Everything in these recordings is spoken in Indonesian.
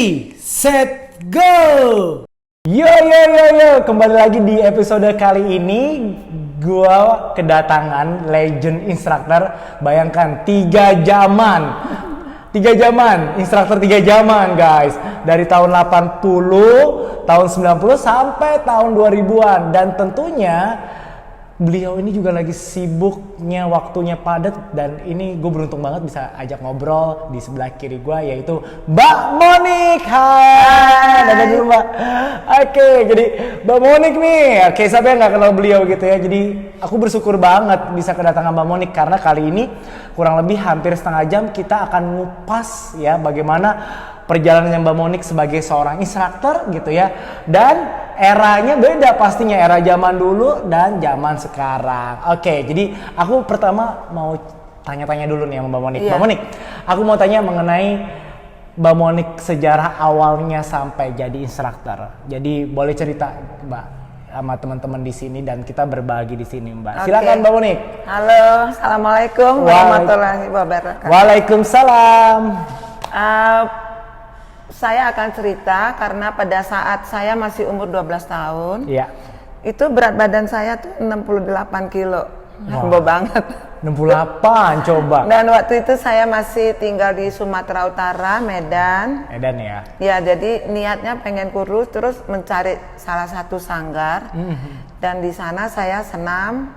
3, set, go! Yo, kembali lagi di episode kali ini. Gua kedatangan legend instructor. Bayangkan 3 jaman, instruktur 3 jaman guys. Dari tahun 80, tahun 90 sampai tahun 2000-an. Dan tentunya beliau ini juga lagi sibuknya, waktunya padat. Dan ini gue beruntung banget bisa ajak ngobrol di sebelah kiri gue, yaitu Mbak Monik. Hai, ada dulu Mbak. Oke, jadi Mbak Monik nih. Oke, siapa yang gak kenal beliau gitu ya. Jadi aku bersyukur banget bisa kedatangan Mbak Monik, karena kali ini kurang lebih hampir setengah jam kita akan ngupas ya bagaimana perjalanan Mbak Monik sebagai seorang instruktur gitu ya. Dan eranya beda pastinya, era zaman dulu dan zaman sekarang. Oke, jadi aku pertama mau tanya-tanya dulu nih sama Mbak Monik. Mbak Monik, aku mau tanya mengenai Mbak Monik, sejarah awalnya sampai jadi instruktur. Jadi boleh cerita Mbak sama teman-teman di sini dan kita berbagi di sini Mbak. Silakan Mbak Monik. Halo, assalamualaikum warahmatullahi wabarakatuh. Waalaikumsalam. Saya akan cerita karena pada saat saya masih umur 12 tahun, itu berat badan saya tuh 68 kilo. Heboh banget. 68 coba. Dan waktu itu saya masih tinggal di Sumatera Utara, Medan. Medan ya? Ya, jadi niatnya pengen kurus, terus mencari salah satu sanggar. Dan di sana saya senam,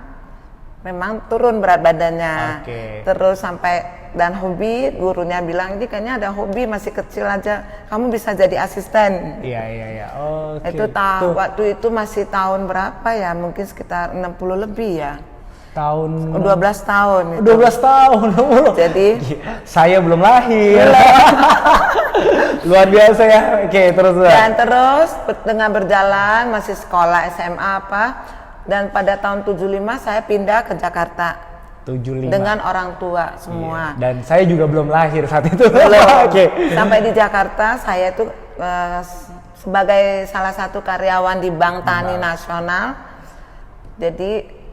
memang turun berat badannya. Terus sampai, dan hobi, gurunya bilang, ini kayaknya ada hobi masih kecil aja, kamu bisa jadi asisten. Iya. Itu waktu itu masih tahun berapa ya, mungkin sekitar 60 lebih ya. Tahun 12 tahun itu. 12 tahun. Jadi saya belum lahir. Luar biasa ya. Oke, terus. Dan terus dengan berjalan, masih sekolah SMA apa, dan pada tahun 75 saya pindah ke Jakarta. 75. Dengan orang tua semua. Dan saya juga belum lahir saat itu. Sampai di Jakarta saya itu sebagai salah satu karyawan di Bank Tani Nasional. Jadi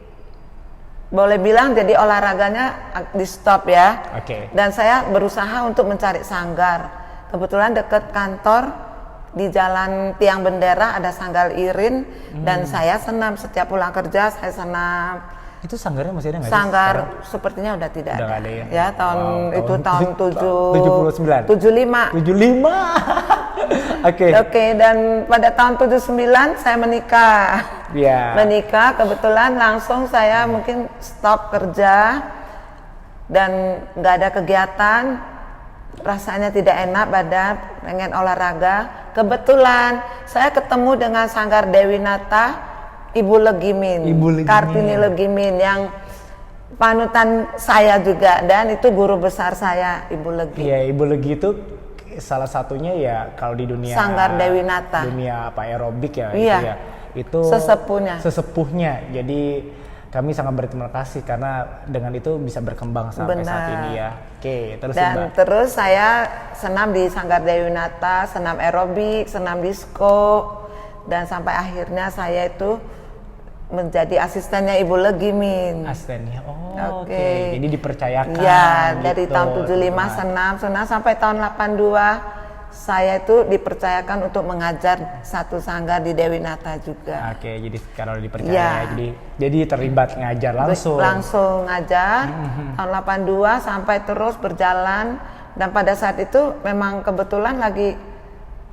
boleh bilang jadi olahraganya di stop ya. Dan saya berusaha untuk mencari sanggar. Kebetulan dekat kantor di Jalan Tiang Bendera ada sanggar Irin, dan saya senam setiap pulang kerja, saya senam. Itu sanggarnya masih ada nggak sih? Sanggar sepertinya udah tidak ada. Ya, tahun 79. 75. Oke, dan pada tahun 79 saya menikah. Menikah, kebetulan langsung saya mungkin stop kerja dan nggak ada kegiatan. Rasanya tidak enak badan, pengen olahraga. Kebetulan saya ketemu dengan sanggar Dewi Nata, Ibu Legimin, Kartini Legimin, yang panutan saya juga, dan itu guru besar saya, Ibu Legi. Iya, Ibu Legi itu salah satunya ya kalau di dunia Sanggar Dewi Nata, dunia aerobik ya. Iya, itu sesepuhnya. Jadi kami sangat berterima kasih karena dengan itu bisa berkembang sampai saat ini ya. Terus dan terus saya senam di Sanggar Dewi Nata, senam aerobik, senam disco, dan sampai akhirnya saya itu menjadi asistennya Ibu Legimin. Asistennya, oke. Jadi dipercayakan. Ya, dari tahun 75 senam sampai tahun 82 saya itu dipercayakan untuk mengajar satu sanggar di Dewi Nata juga. Jadi kalau dipercaya jadi terlibat ngajar langsung. Langsung ngajar tahun 82 sampai terus berjalan, dan pada saat itu memang kebetulan lagi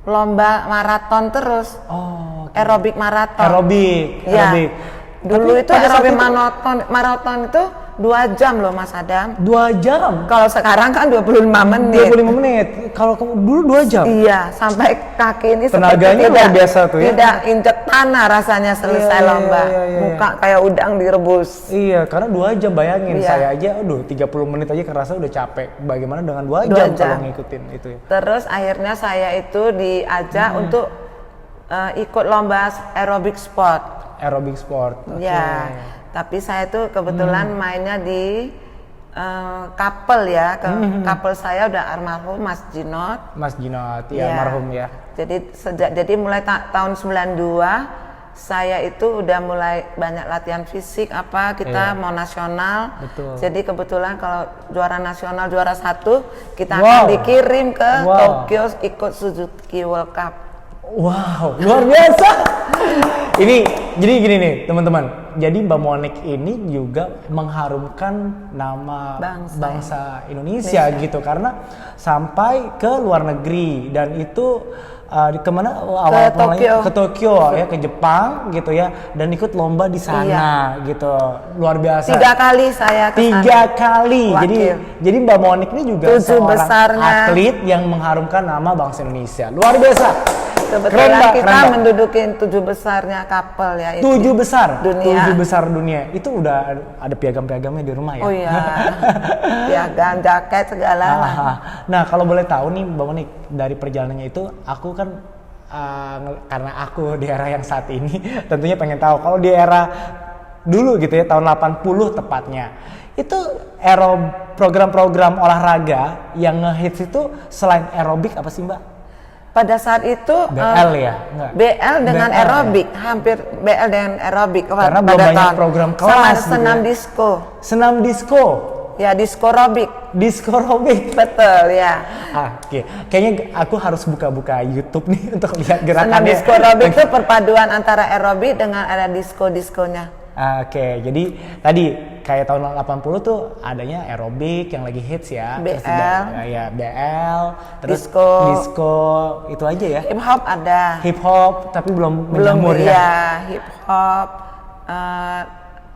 lomba maraton terus. Aerobik maraton. Aerobik. Dulu itu aerobik maraton itu 2 jam loh Mas Adam. 2 jam? Kalau sekarang kan 25 menit. 25 menit. Kalau dulu 2 jam? Iya, sampai kaki ini tenaganya luar biasa tuh ya. Tidak injek tanah rasanya selesai lomba. Muka kayak udang direbus. Iya, karena 2 jam bayangin. Saya aja 30 menit aja kerasa udah capek. Bagaimana dengan 2 jam kalau ngikutin itu ya. Terus akhirnya saya itu diajak untuk ikut lomba aerobik sport. Ya, tapi saya tuh kebetulan mainnya di couple ya. Couple saya udah almarhum Mas Jinot. Almarhum ya. Jadi mulai tahun 92 saya itu udah mulai banyak latihan fisik kita mau nasional. Betul. Jadi kebetulan kalau juara nasional juara 1 kita akan dikirim ke Tokyo ikut Suzuki World Cup. Wow, luar biasa. Ini jadi gini nih teman-teman. Jadi Mbak Monik ini juga mengharumkan nama bangsa Indonesia gitu karena sampai ke luar negeri dan itu kemana ke Tokyo ya, ke Jepang gitu ya, dan ikut lomba di sana gitu. Luar biasa. 3 kali saya kesana. 3 kali. Jadi Mbak Monik ini juga seorang atlet yang mengharumkan nama bangsa Indonesia. Luar biasa. Kebetulan kita menduduki 7 besarnya kapal ya. 7 besar dunia. 7 besar dunia. Itu udah ada piagam-piagamnya di rumah ya? Oh iya. Piagam, jaket segala. Nah, kalau boleh tahu nih Mbak Monik, dari perjalanannya itu aku kan karena aku di era yang saat ini tentunya pengen tahu kalau di era dulu gitu ya, tahun 80 tepatnya. Itu era program-program olahraga yang ngehits itu selain aerobik apa sih Mbak? Pada saat itu BL ya? Enggak. BL dengan aerobik, hampir BL dengan aerobik. Karena belum banyak program kelas. Sama senam disco. Senam disco? Ya, disco robik. Disco robik? Betul ya. Oke. Kayaknya aku harus buka-buka YouTube nih untuk lihat gerakannya. Senam disco robik itu perpaduan antara aerobik dengan ada disco-diskonya. Oke, jadi tadi kayak tahun 80 tuh adanya aerobik yang lagi hits ya. BL. Ya BL, terus disco itu aja ya. Hip hop ada. Hip hop tapi belum menjamur ya. Iya, hip hop,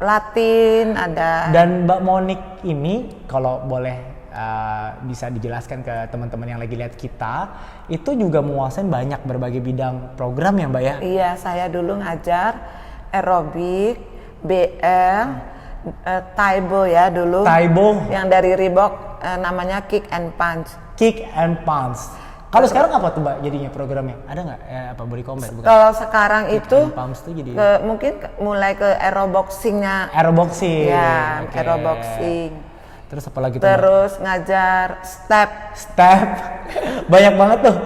Latin ada. Dan Mbak Monik ini kalau boleh bisa dijelaskan ke teman-teman yang lagi lihat kita, itu juga menguasai banyak berbagai bidang program ya Mbak ya? Iya, saya dulu ngajar aerobik, BL, Taibo ya dulu. Taibo. Yang dari Reebok namanya Kick and Punch. Kick and Punch. Kalau sekarang apa tuh Mbak jadinya programnya? Ada nggak apa body combat? Kalau sekarang Kick itu and Punch tuh jadi mungkin mulai ke aeroboxingnya. Aeroboxing. Ya, aeroboxing. Terus apa lagi tuh? Terus ngajar step. Step. Banyak banget tuh.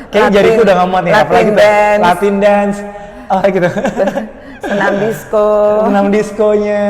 Kayaknya jariku udah nggak muat nih. Apalagi Latin dance. Oh gitu. Senam disco. Senam diskonya.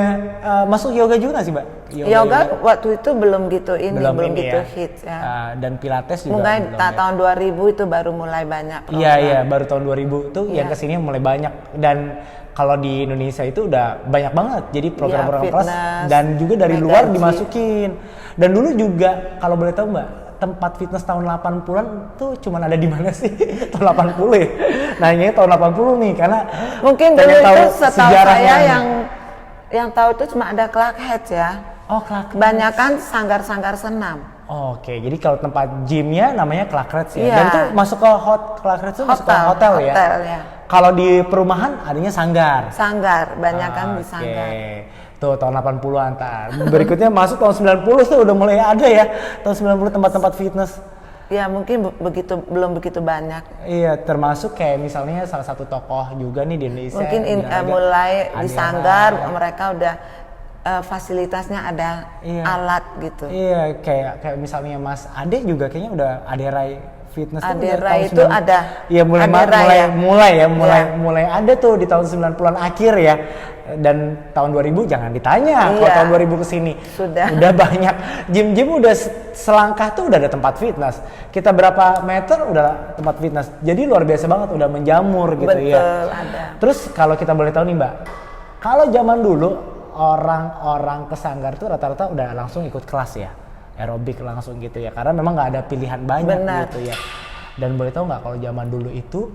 Masuk yoga juga nggak sih Mbak? Yoga waktu itu belum gitu belum gitu ya. hits ya. Dan pilates juga mungkin belum tahun 2000 itu baru mulai banyak program. Iya, baru tahun 2000 tuh yang kesini mulai banyak. Dan kalau di Indonesia itu udah banyak banget. Jadi program-program kelas dan juga dari luar dimasukin. Dan dulu juga kalau boleh tahu Mbak, tempat fitness tahun 80-an tuh cuman ada di mana sih? Tahun 80 ya? Nanya tahun 80 nih karena mungkin dulu itu setahu saya yang tahu itu cuma ada Clarkhead ya. Oh, Clarkhead. Banyakan sanggar-sanggar senam. Oke, jadi kalau tempat gymnya namanya Clarkhead ya. Iya. Dan itu masuk ke Clarkhead itu masuk ke hotel ya. Hotel ya. Kalau di perumahan adanya sanggar. Sanggar, banyakan di sanggar. Tuh tahun 80-an ntar. Berikutnya masuk tahun 90 tuh udah mulai ada ya. Tahun 90 tempat-tempat fitness. Ya mungkin belum begitu banyak. Iya, termasuk kayak misalnya salah satu tokoh juga nih di Indonesia. Mungkin mulai di sanggar mereka udah fasilitasnya ada alat gitu. Iya, kayak misalnya Mas Ade juga kayaknya udah Aderai Fitness Aderai itu ada. Iya, mulai ada tuh di tahun 90-an akhir ya. Dan tahun 2000 jangan ditanya, kalau tahun 2000 kesini udah banyak gym-gym, udah selangkah tuh udah ada tempat fitness, kita berapa meter udah tempat fitness, jadi luar biasa banget, udah menjamur gitu. Betul, ya. ada. Terus kalau kita boleh tahu nih Mbak, kalau zaman dulu orang-orang ke sanggar tuh rata-rata udah langsung ikut kelas ya, aerobik langsung gitu ya, karena memang nggak ada pilihan banyak. Benar. Gitu ya. Dan boleh tahu nggak kalau zaman dulu itu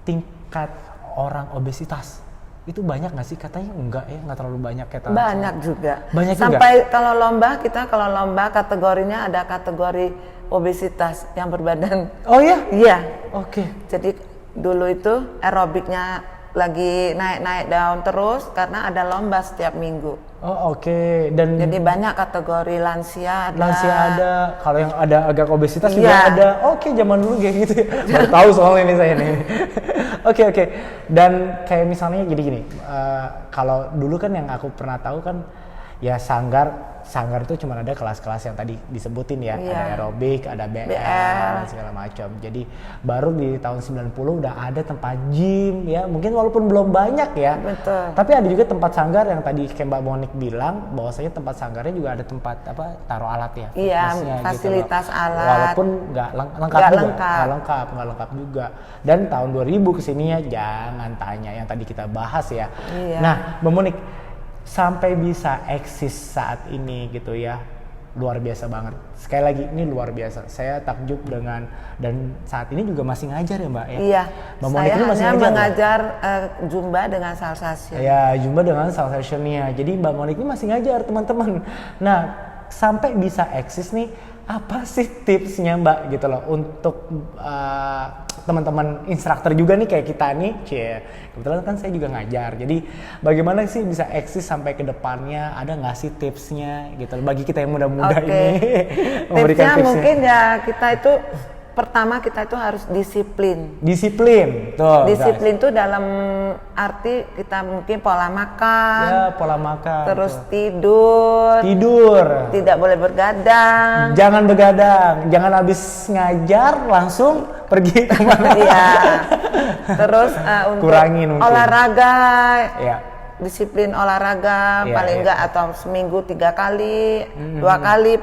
tingkat orang obesitas itu banyak nggak sih? Katanya enggak ya, nggak terlalu banyak kayak banyak juga. Banyak sampai juga? kalau lomba kategorinya ada kategori obesitas yang berbadan. Oh ya? Iya. Oke. Jadi dulu itu aerobiknya lagi naik daun terus karena ada lomba setiap minggu. Oh oke. Dan jadi banyak kategori lansia ada. Lansia ada, kalau yang ada agak obesitas juga ada. Oke, zaman dulu kayak gitu ya. Baru tahu soalnya ini saya nih. Oke. Dan kayak misalnya gini, kalau dulu kan yang aku pernah tahu kan ya sanggar itu cuma ada kelas-kelas yang tadi disebutin ya, ada aerobik, ada BL, dan segala macam. Jadi baru di tahun 90 udah ada tempat gym ya, mungkin walaupun belum banyak ya. Betul. Tapi ada juga tempat sanggar yang tadi kayak Mbak Monik bilang, bahwasanya tempat sanggarnya juga ada tempat taruh alat ya. Iya, fasilitas gitu alat. Walaupun nggak lengkap juga. Dan tahun 2000 kesininya jangan tanya yang tadi kita bahas ya. Iya. Nah, Mbak Monik, sampai bisa eksis saat ini gitu ya, luar biasa banget. Sekali lagi ini luar biasa. Saya takjub dengan, dan saat ini juga masih ngajar ya Mbak ya? Iya. Mbak Monik saya ini masih hanya ngajar, mengajar Zumba dengan salsa session. Ya, Zumba dengan salsa sessionnya. Jadi Mbak Monik ini masih ngajar teman-teman. Nah, sampai bisa eksis nih, apa sih tipsnya Mbak gitu loh untuk teman-teman instruktur juga nih kayak kita nih, kebetulan kan saya juga ngajar. Jadi bagaimana sih bisa eksis sampai ke depannya? Ada nggak sih tipsnya gitu loh, bagi kita yang muda-muda ini? Memberikan tipsnya mungkin ya, kita itu pertama kita itu harus disiplin. Disiplin, tuh. Disiplin tuh dalam arti kita mungkin pola makan. Ya, pola makan. Terus tidur. Tidak boleh bergadang. Jangan begadang. Jangan habis ngajar langsung pergi kemana. Iya. Terus untuk kurangin mungkin. Olahraga. Ya. Disiplin olahraga paling enggak atau seminggu 3 kali, 2 kali.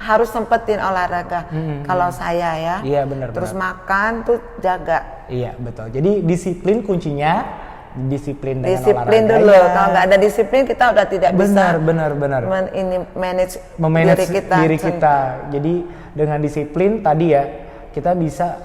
Harus sempetin olahraga. Kalau saya ya. Iya, benar. Terus makan tuh jaga. Iya, betul. Jadi disiplin kuncinya, disiplin dengan disiplin olahraga. Dulu. Kalau nggak ada disiplin kita udah tidak bisa. Benar. Manage diri kita. Jadi dengan disiplin tadi ya, kita bisa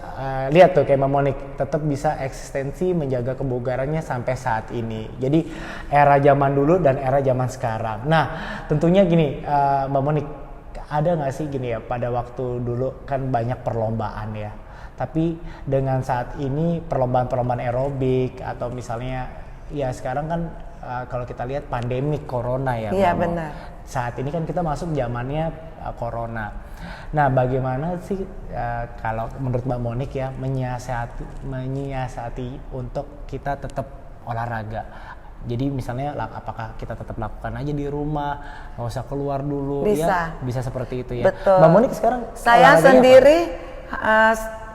lihat tuh kayak Mbak Monik tetap bisa eksistensi menjaga kebugarannya sampai saat ini. Jadi era zaman dulu dan era zaman sekarang. Nah, tentunya gini Mbak Monik, ada nggak sih gini ya, pada waktu dulu kan banyak perlombaan ya, tapi dengan saat ini perlombaan aerobik atau misalnya ya sekarang kan kalau kita lihat pandemik corona ya. Iya benar. Saat ini kan kita masuk zamannya corona. Nah, bagaimana sih kalau menurut Mbak Monik ya menyiasati untuk kita tetap olahraga? Jadi misalnya apakah kita tetap lakukan aja di rumah, nggak usah keluar dulu, bisa seperti itu ya. Betul. Mbak Monik sekarang saya sendiri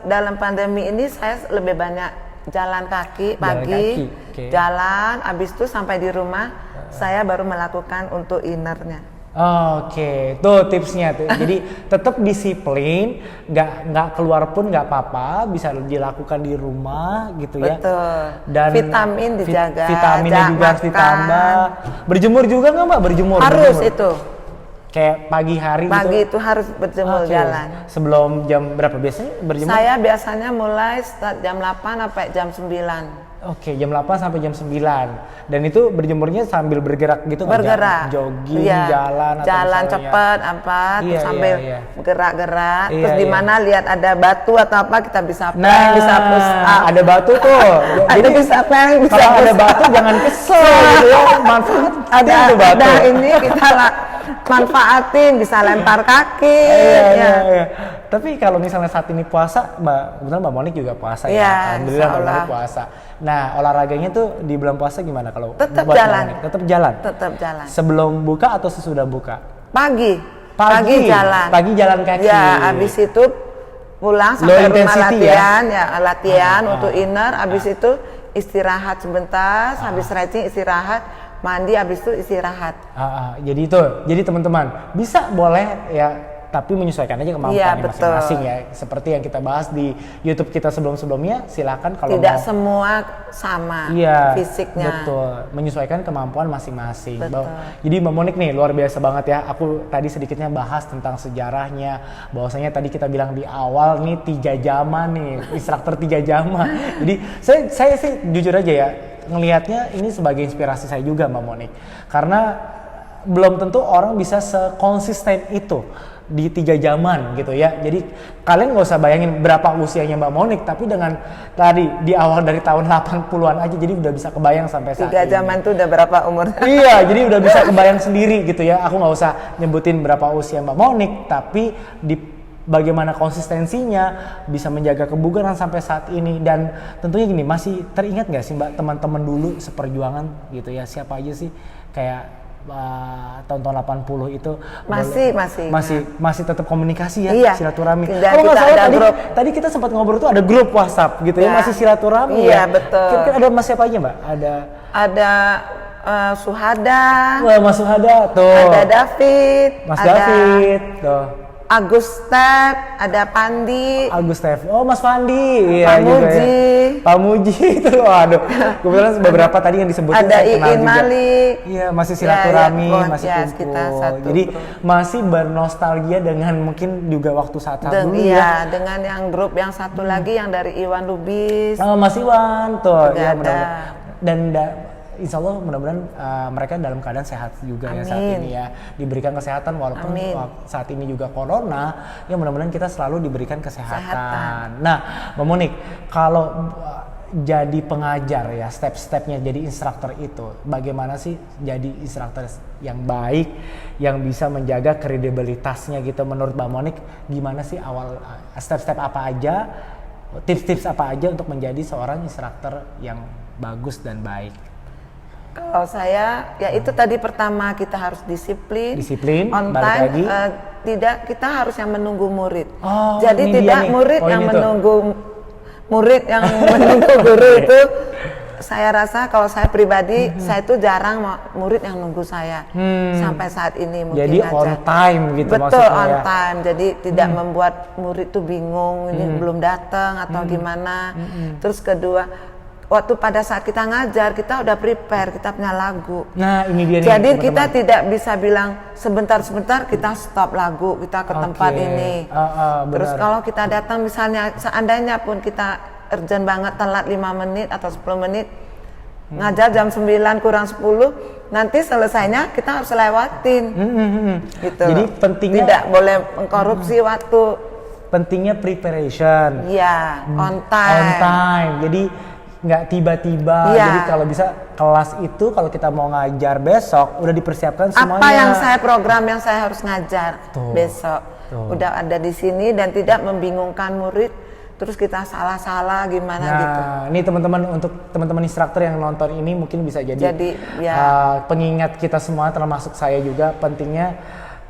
dalam pandemi ini saya lebih banyak jalan kaki pagi, jalan, habis itu sampai di rumah saya baru melakukan untuk innernya. Oke, tuh tipsnya tuh. Jadi tetap disiplin, nggak keluar pun nggak apa-apa, bisa dilakukan di rumah gitu ya. Betul. Dan vitamin dijaga, vitaminnya juga harus ditambah. Berjemur juga nggak Mbak? Berjemur. Itu. Kayak pagi hari pagi gitu? Itu harus berjemur jalan. Sebelum jam berapa biasanya berjemur? Saya biasanya mulai start jam 8 sampai jam 9. Oke, jam 8 sampai jam 9. Dan itu berjemurnya sambil bergerak gitu kan? Bergerak. Jogging, jalan cepat terus sambil gerak-gerak. Terus di mana lihat ada batu atau apa kita bisa plank, bisa push up. Ada batu tuh. Jadi bisa plank, bisa kalau ada batu jangan kesel gitu ya. Manfaat ada batu. Nah, ini kita manfaatin, bisa lempar kaki. Iya. Tapi kalau misalnya saat ini puasa, Mbak Monik juga puasa ya. Alhamdulillah Mbak Monik puasa. Nah, olahraganya tuh di bulan puasa gimana kalau tetap jalan? Tetap jalan. Tetap jalan. Sebelum buka atau sesudah buka? Pagi jalan. Pagi jalan kaki. Ya, habis itu pulang sampai rumah latihan untuk inner, habis itu istirahat sebentar, habis stretching istirahat, mandi, habis itu istirahat. Jadi teman-teman bisa boleh ya, tapi menyesuaikan aja kemampuan masing-masing ya. Seperti yang kita bahas di YouTube kita sebelum-sebelumnya, silakan kalau tidak semua sama fisiknya. Betul, menyesuaikan kemampuan masing-masing. Jadi Mbak Monik nih luar biasa banget ya. Aku tadi sedikitnya bahas tentang sejarahnya, bahwasanya tadi kita bilang di awal nih 3 zaman nih, instruktur 3 zaman. Jadi saya sih jujur aja ya, ngelihatnya ini sebagai inspirasi saya juga Mbak Monik. Karena belum tentu orang bisa sekonsisten itu di 3 zaman gitu ya. Jadi kalian nggak usah bayangin berapa usianya Mbak Monik, tapi dengan tadi di awal dari tahun 80-an aja, jadi udah bisa kebayang sampai saat 3 zaman tuh udah berapa umur? Iya, jadi udah bisa kebayang sendiri gitu ya. Aku nggak usah nyebutin berapa usia Mbak Monik, tapi di bagaimana konsistensinya bisa menjaga kebugaran sampai saat ini. Dan tentunya gini, masih teringat nggak sih Mbak teman-teman dulu seperjuangan gitu ya, siapa aja sih kayak tahun-tahun 80 itu masih tetap komunikasi ya, iya. silaturahmi. Dan Kalau nggak kita salah ada tadi kita sempat ngobrol tuh ada grup WhatsApp gitu ya, masih silaturahmi iya, ya. Betul. Kira-kira ada Mas siapa aja Mbak? Ada Suhada. Wah, Mas Suhada tuh. Ada David. Mas David tuh. Agus Step, ada Pandi. Agus Step. Oh, Mas Pandi. Iya Pak juga Muji. ya. Pak Muji itu. Waduh. Kebetulan beberapa tadi yang disebutin ada saya kenal Iin juga. Malik. Iya, masih silaturahmi, masih kumpul. Kita satu jadi masih bernostalgia dengan mungkin juga waktu saat dulu ya. Dengan yang grup yang satu lagi yang dari Iwan Lubis. Oh, Mas Iwan tuh. Ya, dan insya Allah mudah-mudahan mereka dalam keadaan sehat juga. Amin. Ya saat ini ya, diberikan kesehatan walaupun saat ini juga corona, ya mudah-mudahan kita selalu diberikan kesehatan. Nah, Mbak Monik, kalau jadi pengajar ya, step-stepnya jadi instruktur itu, bagaimana sih jadi instruktur yang baik, yang bisa menjaga kredibilitasnya gitu menurut Mbak Monik? Gimana sih awal step-step apa aja, tips-tips apa aja untuk menjadi seorang instruktur yang bagus dan baik? Kalau saya, ya itu tadi pertama kita harus disiplin, on time, tidak kita harus yang menunggu murid. Jadi tidak murid yang menunggu guru itu. Saya rasa kalau saya pribadi, saya itu jarang murid yang nunggu saya sampai saat ini mungkin. Jadi on time gitu maksudnya. Betul, on time. Jadi tidak membuat murid itu bingung, ini belum datang atau gimana. Terus kedua, waktu pada saat kita ngajar, kita udah prepare, kita punya lagu. Nah, ini dia nih. Jadi kita tidak bisa bilang sebentar-sebentar kita stop lagu, kita ke tempat ini. Terus kalau kita datang misalnya, seandainya pun kita urgent banget, telat 5 menit atau 10 menit, ngajar jam 9 kurang 10, nanti selesainya kita harus lewatin. Gitu. Jadi pentingnya tidak boleh mengkorupsi waktu. Pentingnya preparation. Iya, on time. On time. Jadi nggak tiba-tiba. Jadi kalau bisa kelas itu kalau kita mau ngajar besok udah dipersiapkan semuanya. Apa yang saya program yang saya harus ngajar besok udah ada di sini dan tidak membingungkan murid. Terus kita salah-salah gimana gitu. Nah, ini teman-teman, untuk teman-teman instruktur yang nonton ini mungkin bisa jadi pengingat kita semua, termasuk saya juga, pentingnya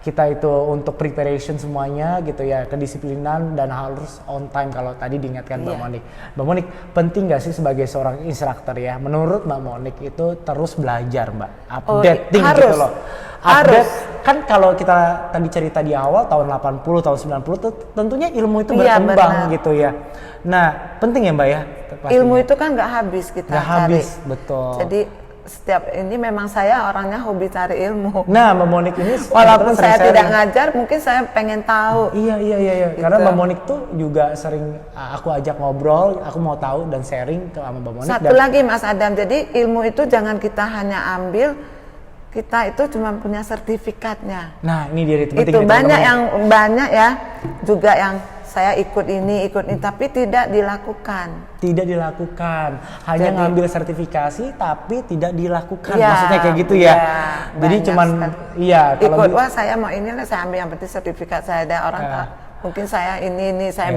kita itu untuk preparation semuanya gitu ya, kedisiplinan dan harus on time kalau tadi diingatkan Mbak Monik. Mbak Monik, penting gak sih sebagai seorang instruktur ya, menurut Mbak Monik itu terus belajar Mbak, updating gitu loh. Update, kan kalau kita tadi cerita di awal tahun 80, tahun 90 tuh tentunya ilmu itu berkembang gitu ya. Nah, penting ya Mbak ya? Pastinya. Ilmu itu kan gak habis kita cari. Habis, betul. Jadi setiap ini memang saya orangnya hobi cari ilmu. Nah, Mbak Monik ini walaupun saya tidak ngajar, mungkin saya pengen tahu. Iya. Gitu. Karena Mbak Monik tuh juga sering aku ajak ngobrol, aku mau tahu dan sharing ke sama Mbak Monik. Satu lagi Mas Adam, jadi ilmu itu jangan kita hanya ambil, kita itu cuma punya sertifikatnya. Nah, ini dia penting. Itu banyak ya, juga yang saya ikut ini, tapi tidak dilakukan. Tidak dilakukan. Hanya ngambil sertifikasi tapi tidak dilakukan. Maksudnya kayak gitu ya. Jadi cuman kalau ikut, wah saya mau ini lah, saya ambil yang penting sertifikat saya ada orang mungkin saya ini saya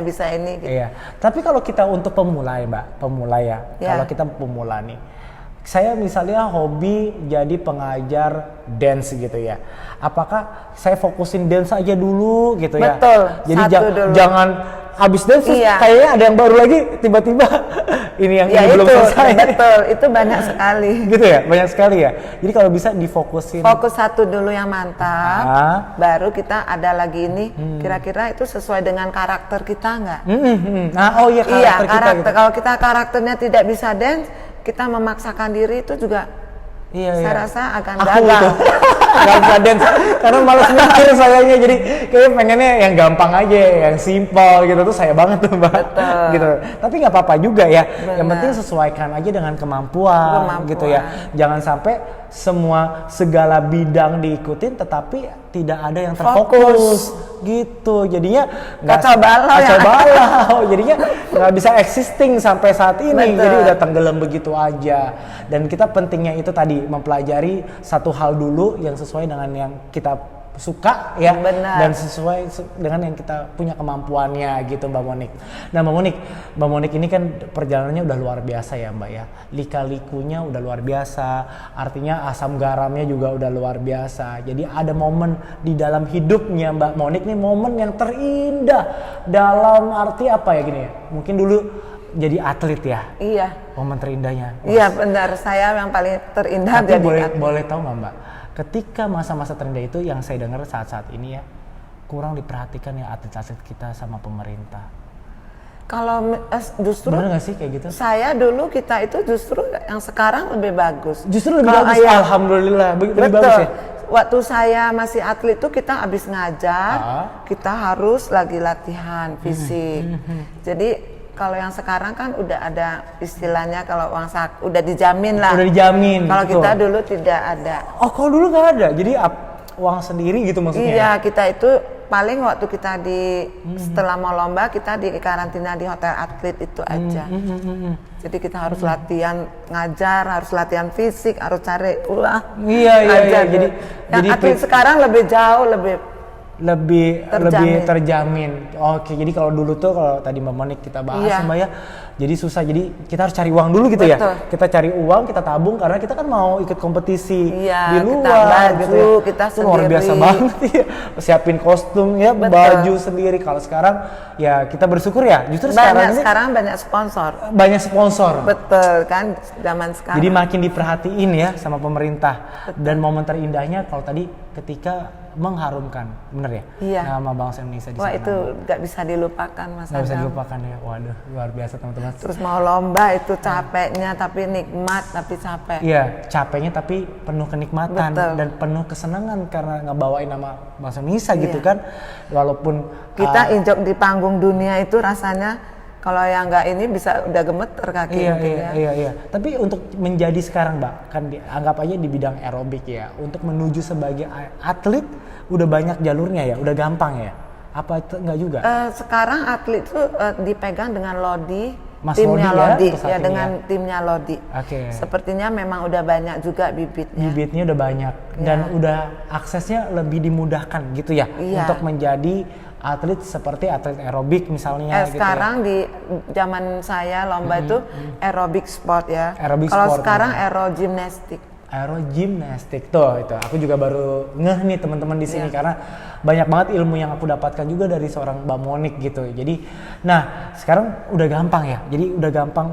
bisa ini gitu. Iya. Tapi kalau kita untuk pemula ya, Mbak, kalau kita pemula nih, saya misalnya hobi jadi pengajar dance gitu ya. Apakah saya fokusin dance aja dulu gitu ya? Betul. Jadi jangan habis dance kayaknya ada yang baru lagi tiba-tiba ini yang ini belum selesai. Betul, itu banyak sekali. Gitu ya, banyak sekali ya. Jadi kalau bisa difokusin. Fokus satu dulu yang mantap, baru kita ada lagi ini. Kira-kira itu sesuai dengan karakter kita nggak? Karakter kita. Gitu. Kalau kita karakternya tidak bisa dance, kita memaksakan diri itu juga saya rasa akan gagal. Gak bisa dance karena malas mikir sayanya, jadi kayak pengennya yang gampang aja, yang simple gitu tuh saya banget tuh Mbak. Gitu. Tapi nggak apa-apa juga ya. Bener. Yang penting sesuaikan aja dengan kemampuan gitu ya. Jangan sampai segala bidang diikutin tetapi tidak ada yang terfokus gitu. Jadinya kacau balau. Jadinya nggak bisa existing sampai saat ini. Betul. Jadi udah tenggelam begitu aja. Dan kita pentingnya itu tadi mempelajari satu hal dulu yang sesuai dengan yang kita suka ya. Benar. Dan sesuai dengan yang kita punya kemampuannya gitu Mbak Monik. Nah Mbak Monik ini kan perjalanannya udah luar biasa ya Mbak ya. Lika-likunya udah luar biasa, artinya asam garamnya juga udah luar biasa. Jadi ada momen di dalam hidupnya Mbak Monik nih, momen yang terindah dalam arti apa ya gini ya. Mungkin dulu jadi atlet ya. Iya. Momen terindahnya. Iya benar, saya yang paling terindah Tapi jadi boleh tahu nggak Mbak? Ketika masa-masa terindah itu yang saya dengar saat-saat ini ya, kurang diperhatikan ya atlet-atlet kita sama pemerintah. Kalau justru bener nggak sih kayak gitu? Saya dulu kita itu justru yang sekarang lebih bagus. Justru lebih Kalau bagus, alhamdulillah lebih bagus ya. Waktu saya masih atlet tuh kita habis ngajar, kita harus lagi latihan fisik. Jadi kalau yang sekarang kan udah ada istilahnya kalau uang udah dijamin lah. Udah dijamin. Kalau kita dulu tidak ada. Oh, kalau dulu nggak ada. Jadi uang sendiri gitu maksudnya? Iya, kita itu paling waktu kita setelah mau lomba kita di karantina di hotel atlet itu aja. Jadi kita harus latihan ngajar, harus latihan fisik, harus cari uang. Iya. Jadi atlet sekarang lebih jauh lebih terjamin. Oke, jadi kalau dulu tuh kalau tadi Mbak Monik kita bahas Mbak ya, jadi susah. Jadi kita harus cari uang dulu gitu. Betul. Ya. Kita cari uang, kita tabung karena kita kan mau ikut kompetisi di luar. Kita baju, gitu ya. kita itu luar biasa banget ya. Siapin kostum ya, baju sendiri. Kalau sekarang ya kita bersyukur ya. Justru sekarang banyak sponsor. Banyak sponsor. Betul kan zaman sekarang. Jadi makin diperhatiin ya sama pemerintah. Betul. Dan momen terindahnya kalau tadi ketika mengharumkan, bener ya? Nama bangsa Indonesia di sana. Wah itu nggak bisa dilupakan Mas Adam. Nggak bisa dilupakan ya, waduh luar biasa teman-teman. Terus mau lomba itu capeknya tapi nikmat tapi capek. Iya, capeknya tapi penuh kenikmatan. Betul. Dan penuh kesenangan karena ngebawain nama bangsa Indonesia gitu kan. Walaupun kita injok di panggung dunia itu rasanya kalau yang nggak ini bisa udah gemeter kaki. Iya. Tapi untuk menjadi sekarang Mbak, kan anggap aja di bidang aerobik ya, untuk menuju sebagai atlet udah banyak jalurnya ya, udah gampang ya? Apa itu enggak juga? Sekarang atlet itu dipegang dengan Lodi, Mas timnya Lodi ya, dengan timnya Lodi. Oke. Sepertinya memang udah banyak juga bibitnya. Bibitnya udah banyak dan udah aksesnya lebih dimudahkan gitu ya untuk menjadi atlet seperti atlet aerobik misalnya. Sekarang gitu ya. di zaman saya lomba itu aerobik sport ya. Kalau sekarang aerogimnastik. Aerogimnastik tuh itu. Aku juga baru ngeh nih teman-teman di sini karena banyak banget ilmu yang aku dapatkan juga dari seorang Mbak Monik gitu. Jadi, nah sekarang udah gampang ya. Jadi udah gampang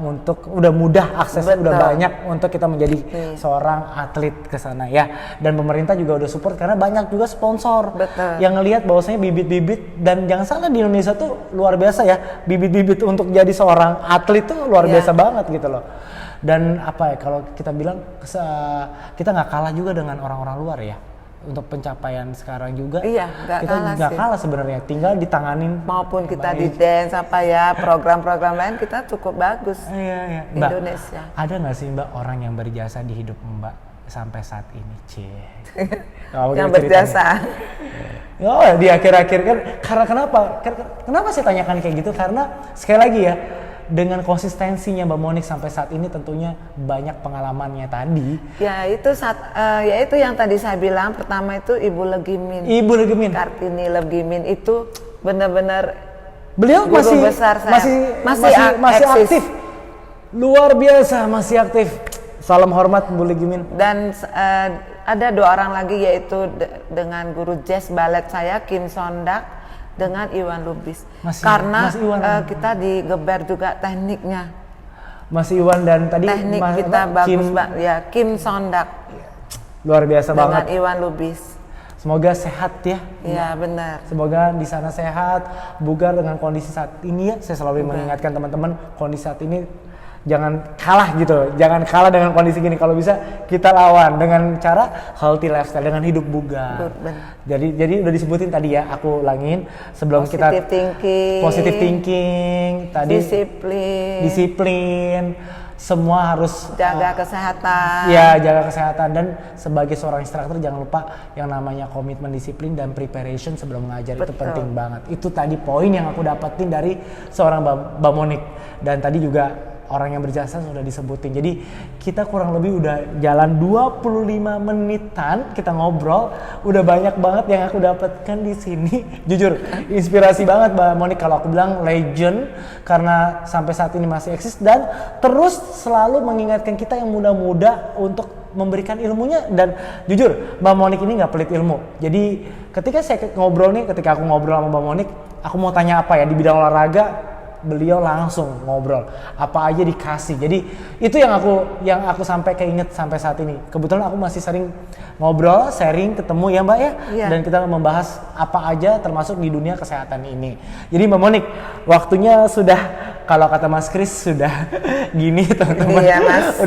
udah mudah aksesnya, udah banyak untuk kita menjadi seorang atlet ke sana ya. Dan pemerintah juga udah support karena banyak juga sponsor yang ngelihat bahwasanya bibit-bibit, dan jangan salah di Indonesia tuh luar biasa ya. Bibit-bibit untuk jadi seorang atlet tuh luar biasa banget gitu loh. Dan apa ya, kalau kita bilang kita nggak kalah juga dengan orang-orang luar ya. Untuk pencapaian sekarang juga kita nggak kalah sebenarnya, tinggal ditanganin. Maupun kita di dance apa ya, program-program lain kita cukup bagus. Iya. Mbak, Indonesia. Ada nggak sih Mbak orang yang berjasa di hidup Mbak sampai saat ini? Yang berjasa. Oh, di akhir-akhir kan, karena kenapa saya tanyakan kayak gitu? Karena sekali lagi ya, dengan konsistensinya Mbak Monik sampai saat ini tentunya banyak pengalamannya tadi. Ya itu yang tadi saya bilang, pertama itu Ibu Legimin. Kartini Legimin itu benar-benar beliau guru besar saya. Masih aktif. Luar biasa, masih aktif. Salam hormat Bu Legimin. Dan ada 2 orang lagi yaitu dengan guru jazz ballet saya Kim Sondak dengan Iwan Lubis. Karena kita digeber juga tekniknya. Mas Iwan dan tadi teknik kita bagus Mbak ya, Kim Sondak. Luar biasa banget. Dengan Iwan Lubis. Semoga sehat ya. Iya benar. Semoga di sana sehat, bugar dengan kondisi saat ini ya. Saya selalu mengingatkan teman-teman, kondisi saat ini jangan kalah gitu, jangan kalah dengan kondisi gini. Kalau bisa kita lawan dengan cara healthy lifestyle, dengan hidup bugar. Jadi udah disebutin tadi ya, aku ulangin sebelum positive thinking, tadi disiplin, semua harus jaga kesehatan. Ya, jaga kesehatan, dan sebagai seorang instruktur jangan lupa yang namanya komitmen, disiplin, dan preparation sebelum mengajar. Itu penting banget. Itu tadi poin yang aku dapetin dari seorang Mbak Monik. Dan tadi juga orang yang berjasa sudah disebutin. Jadi kita kurang lebih udah jalan 25 menitan kita ngobrol. Udah banyak banget yang aku dapatkan di sini. Jujur, inspirasi banget Mbak Monik kalau aku bilang legend karena sampai saat ini masih eksis dan terus selalu mengingatkan kita yang muda-muda untuk memberikan ilmunya. Dan jujur Mbak Monik ini nggak pelit ilmu. Jadi ketika aku ngobrol sama Mbak Monik, aku mau tanya apa ya di bidang olahraga, beliau langsung ngobrol apa aja dikasih. Jadi itu yang aku sampai keinget sampai saat ini. Kebetulan aku masih sering ngobrol, sharing, ketemu ya Mbak ya. Iya. Dan kita membahas apa aja termasuk di dunia kesehatan ini. Jadi Mbak Monik, waktunya sudah, kalau kata Mas Kris sudah gini teman-teman. Iya Mas.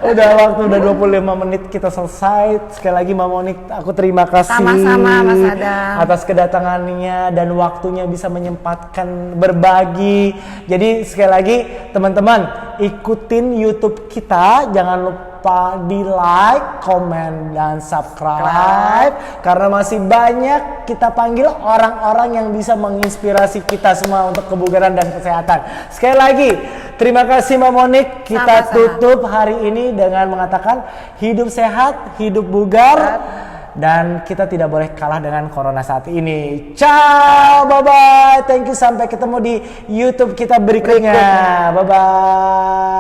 udah waktu udah 25 menit kita selesai. Sekali lagi Mbak Monik, aku terima kasih. Sama-sama Mas Adam. Atas kedatangannya dan waktunya bisa menyempatkan berbagi. Jadi sekali lagi teman-teman, ikutin YouTube kita, jangan lupa di like, komen, dan subscribe karena masih banyak kita panggil orang-orang yang bisa menginspirasi kita semua untuk kebugaran dan kesehatan. Sekali lagi terima kasih Mbak Monik. Kita tutup hari ini dengan mengatakan hidup sehat, hidup bugar. Dan kita tidak boleh kalah dengan corona saat ini. Ciao, bye-bye. Thank you, sampai ketemu di YouTube kita berikutnya. Bye-bye.